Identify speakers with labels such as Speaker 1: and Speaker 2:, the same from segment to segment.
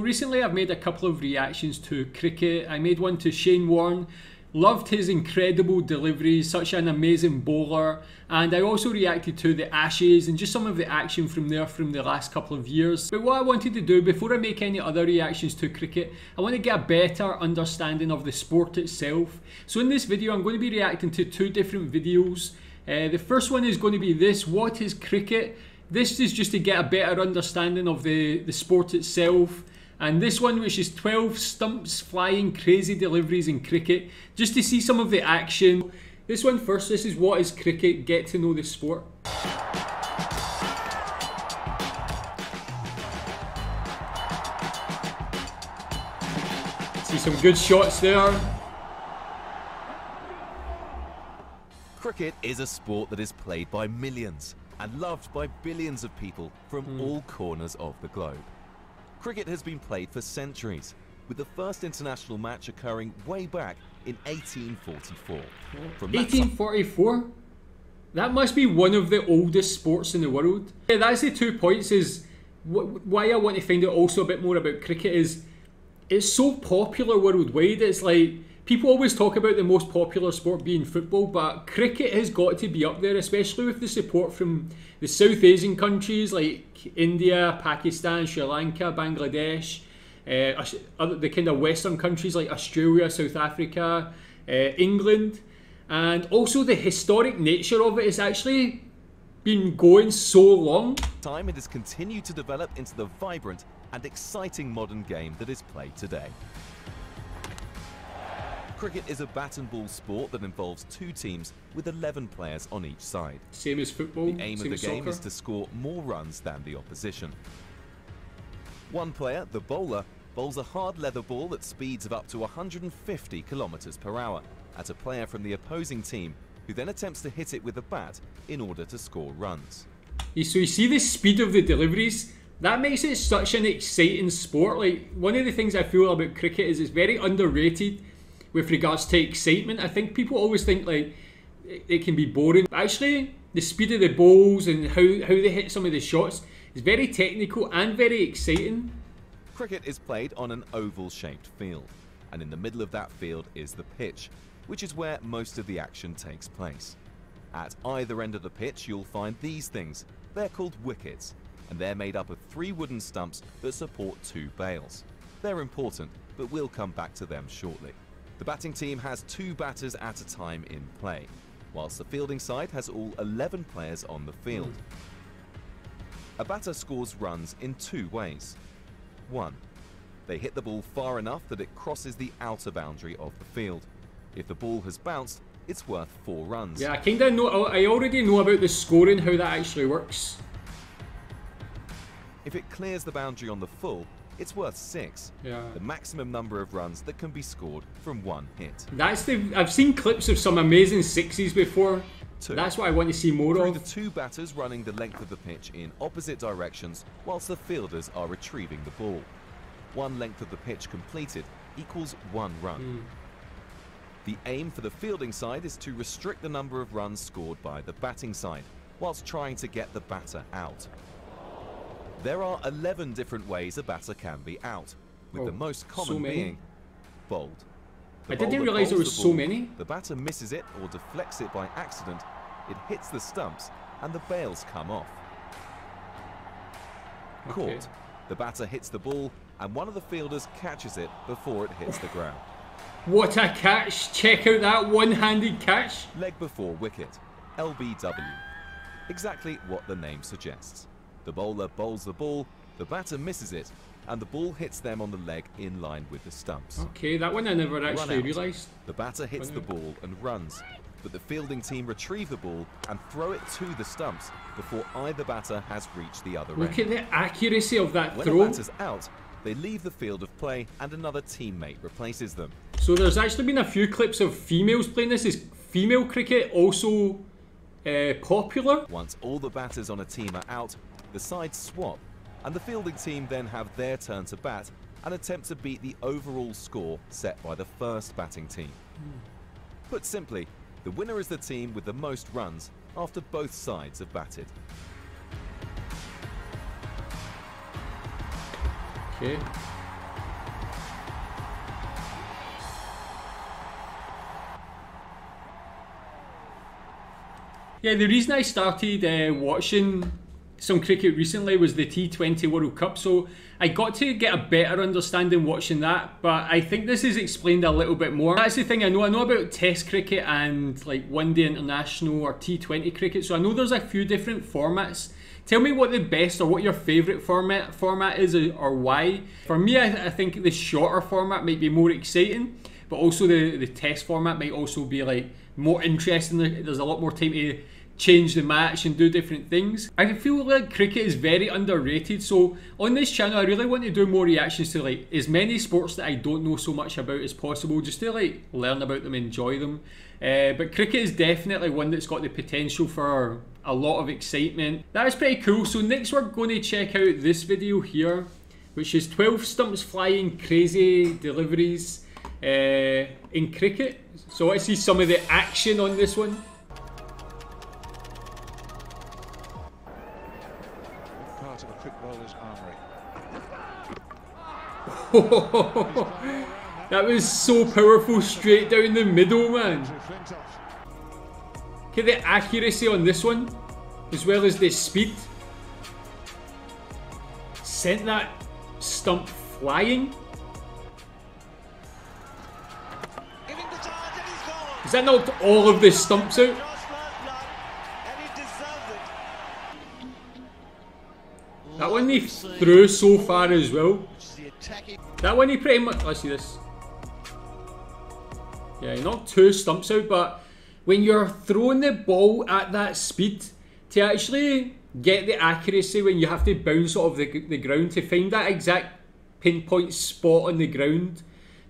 Speaker 1: recently I've made a couple of reactions to cricket. I made one to Shane Warne. Loved his incredible deliveries, such an amazing bowler. And I also reacted to the Ashes and just some of the action from there from the last couple of years. But what I wanted to do before I make any other reactions to cricket, I want to get a better understanding of the sport itself. So in this video I'm going to be reacting to two different videos. The first one is going to be this: what is cricket? This is just to get a better understanding of the sport itself. And this one, which is 12 stumps flying crazy deliveries in cricket, just to see some of the action. This one first, this is what is cricket, get to know the sport. See some good shots there.
Speaker 2: Cricket is a sport that is played by millions and loved by billions of people from all corners of the globe. Cricket has been played for centuries, with the first international match occurring way back in 1844. From
Speaker 1: 1844? That must be one of the oldest sports in the world. Yeah, that's the 2 points. Is why I want to find out also a bit more about cricket is it's so popular worldwide. It's like people always talk about the most popular sport being football, but cricket has got to be up there, especially with the support from the South Asian countries like India, Pakistan, Sri Lanka, Bangladesh, the kind of Western countries like Australia, South Africa, England, and also the historic nature of it. It's actually been going so long.
Speaker 2: Time it has continued to develop into the vibrant and exciting modern game that is played today. Cricket is a bat and ball sport that involves 2 teams with 11 players on each side.
Speaker 1: Same as football.
Speaker 2: The aim of the game is to score more runs than the opposition. One player, the bowler, bowls a hard leather ball at speeds of up to 150 kilometers per hour at a player from the opposing team, who then attempts to hit it with a bat in order to score runs.
Speaker 1: So you see the speed of the deliveries? That makes it such an exciting sport. Like, one of the things I feel about cricket is it's very underrated with regards to excitement. I think people always think like it can be boring. But actually, the speed of the balls and how they hit some of the shots is very technical and very exciting.
Speaker 2: Cricket is played on an oval-shaped field, and in the middle of that field is the pitch, which is where most of the action takes place. At either end of the pitch you'll find these things. They're called wickets, and they're made up of 3 wooden stumps that support 2 bails. They're important, but we'll come back to them shortly. The batting team has 2 batters at a time in play, whilst the fielding side has all 11 players on the field. A batter scores runs in 2 ways. 1. They hit the ball far enough that it crosses the outer boundary of the field. If the ball has bounced, it's worth 4 runs.
Speaker 1: Yeah, I already know about the scoring, how that actually works.
Speaker 2: If it clears the boundary on the full, it's worth 6.
Speaker 1: Yeah.
Speaker 2: The maximum number of runs that can be scored from 1 hit.
Speaker 1: I've seen clips of some amazing 6s before.
Speaker 2: 2.
Speaker 1: That's what I want to see more
Speaker 2: Through
Speaker 1: of.
Speaker 2: the 2 batters running the length of the pitch in opposite directions whilst the fielders are retrieving the ball. 1 length of the pitch completed equals 1 run. The aim for the fielding side is to restrict the number of runs scored by the batting side whilst trying to get the batter out. There are 11 different ways a batter can be out, with the most common being bowled.
Speaker 1: I didn't realise there were so many.
Speaker 2: The batter misses it or deflects it by accident, it hits the stumps and the bails come off. Caught. The batter hits the ball and one of the fielders catches it before it hits the ground.
Speaker 1: What a catch! Check out that one-handed catch.
Speaker 2: Leg before wicket, LBW. Exactly what the name suggests. The bowler bowls the ball, the batter misses it, and the ball hits them on the leg in line with the stumps.
Speaker 1: Okay, that one I never actually realised.
Speaker 2: The batter hits the ball and runs, but the fielding team retrieve the ball and throw it to the stumps before either batter has reached the other end.
Speaker 1: Look at the accuracy of that
Speaker 2: when
Speaker 1: throw.
Speaker 2: When a batter's out, they leave the field of play and another teammate replaces them.
Speaker 1: So there's actually been a few clips of females playing this. Is female cricket also popular?
Speaker 2: Once all the batters on a team are out, the sides swap, and the fielding team then have their turn to bat and attempt to beat the overall score set by the first batting team. Put simply, the winner is the team with the most runs after both sides have batted.
Speaker 1: Okay. Yeah, the reason I started watching some cricket recently was the T20 World Cup, so I got to get a better understanding watching that, but I think this is explained a little bit more. That's the thing, I know about Test cricket and like One Day International or T20 cricket, so I know there's a few different formats. Tell me what the best or what your favourite format is, or why. For me, I think the shorter format might be more exciting, but also the Test format might also be like more interesting. There's a lot more time to change the match and do different things. I feel like cricket is very underrated, so on this channel I really want to do more reactions to like as many sports that I don't know so much about as possible, just to like learn about them, enjoy them. But cricket is definitely one that's got the potential for a lot of excitement. That is pretty cool. So next we're going to check out this video here, which is 12 stumps flying crazy deliveries in cricket. So let's see some of the action on this one.
Speaker 3: Part of a quick bowler's armoury.
Speaker 1: That was so powerful, straight down the middle, man. Look at the accuracy on this one, as well as the speed. Sent that stump flying. Has that knocked all of the stumps out? That one he threw so far as well. That one he pretty much... Let's see this. Yeah, he knocked 2 stumps out, but when you're throwing the ball at that speed, to actually get the accuracy when you have to bounce off the ground, to find that exact pinpoint spot on the ground,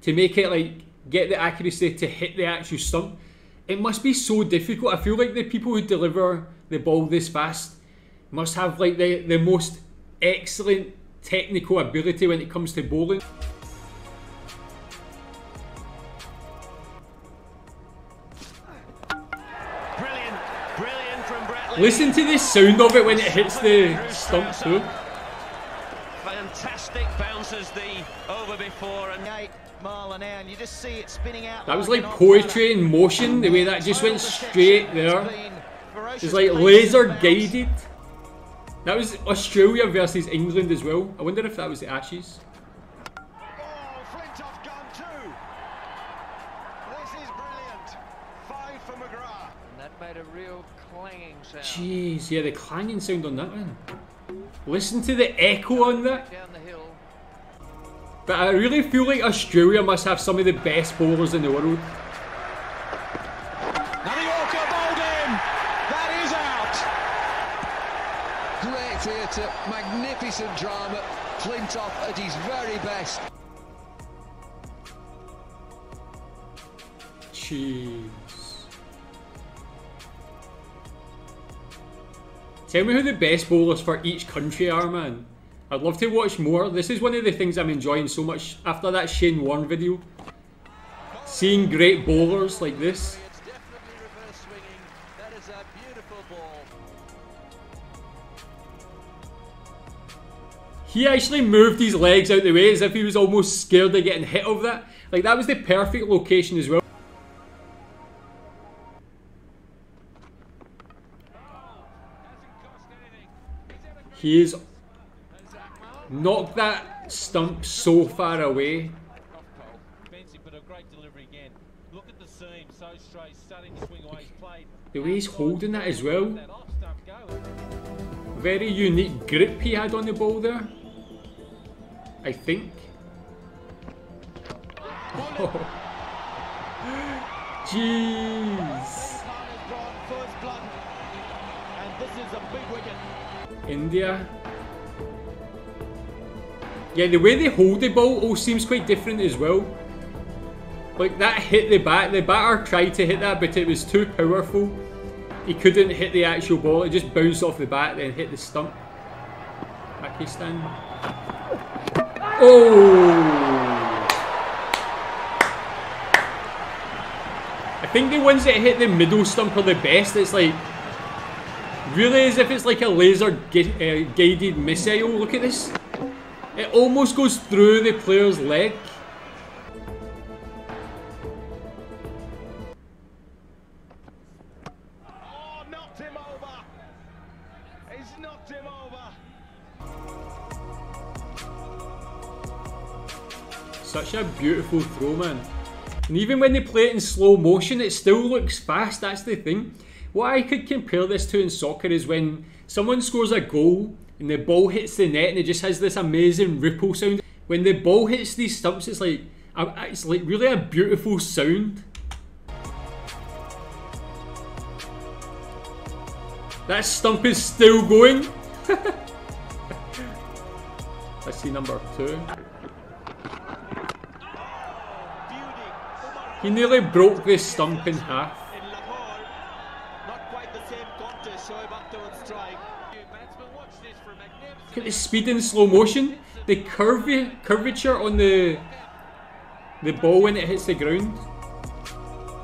Speaker 1: to make it like get the accuracy to hit the actual stump, it must be so difficult. I feel like the people who deliver the ball this fast must have like the most excellent technical ability when it comes to bowling.
Speaker 4: Brilliant from Brett.
Speaker 1: Listen to the sound of it when it hits the stump too.
Speaker 4: Fantastic bounces the over before and
Speaker 5: 8 mile an hour, and you just see it spinning out.
Speaker 1: That was like poetry in motion, the way that just went straight there. It's like laser guided. That was Australia versus England as well. I wonder if that was the Ashes.
Speaker 5: Made a real clanging sound.
Speaker 1: Jeez, yeah, the clanging sound on that one. Listen to the echo on that.
Speaker 5: Down the hill.
Speaker 1: But I really feel like Australia must have some of the best bowlers in the world.
Speaker 3: And the Yorker bowled in. That is out.
Speaker 6: Great theatre, magnificent drama. Flintoff at his very best.
Speaker 1: Jeez. Tell me who the best bowlers for each country are, man. I'd love to watch more. This is one of the things I'm enjoying so much after that Shane Warne video. Seeing great bowlers like this.
Speaker 5: It's definitely reverse swinging. That is a beautiful ball.
Speaker 1: He actually moved his legs out the way as if he was almost scared of getting hit of that. Like, that was the perfect location as well. He has knocked that stump so far away.
Speaker 7: But a great delivery again. Look at the seam, so straight, starting to swing away. He's played.
Speaker 1: The way he's holding that as well. Very unique grip he had on the ball there, I think. Oh. Jeez. India. Yeah, the way they hold the ball all seems quite different as well. Like, that hit the bat. The batter tried to hit that, but it was too powerful. He couldn't hit the actual ball. It just bounced off the bat, then hit the stump. Pakistan. Oh! I think the ones that hit the middle stump are the best. It's like, really as if it's like a laser guided missile. Look at this. It almost goes through the player's leg.
Speaker 3: Oh, knocked him
Speaker 1: Such a beautiful throw, man. And even when they play it in slow motion, it still looks fast. That's the thing. What I could compare this to in soccer is when someone scores a goal and the ball hits the net and it just has this amazing ripple sound. When the ball hits these stumps, it's like really a beautiful sound. That stump is still going. Let's see number 2. He nearly broke this stump in half. Look at the speed in slow motion. The curvature on the ball when it hits the ground.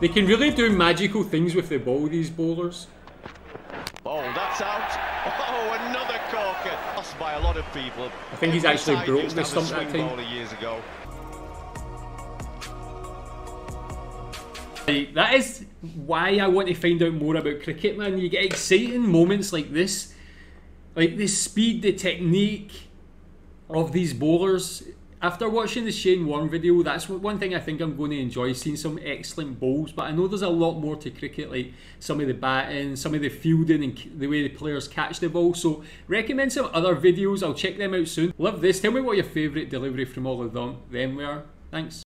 Speaker 1: They can really do magical things with the ball, these bowlers.
Speaker 8: Oh, that's out. Oh, another corker. Lost by a lot of people.
Speaker 1: I think he's actually broke the stump that time.
Speaker 8: Years ago.
Speaker 1: That is why I want to find out more about cricket, man. You get exciting moments like this. Like the speed, the technique of these bowlers. After watching the Shane Warne video, that's one thing I think I'm going to enjoy, seeing some excellent bowls. But I know there's a lot more to cricket, like some of the batting, some of the fielding and the way the players catch the ball. So recommend some other videos, I'll check them out soon. Love this. Tell me what your favourite delivery from all of them were. Thanks.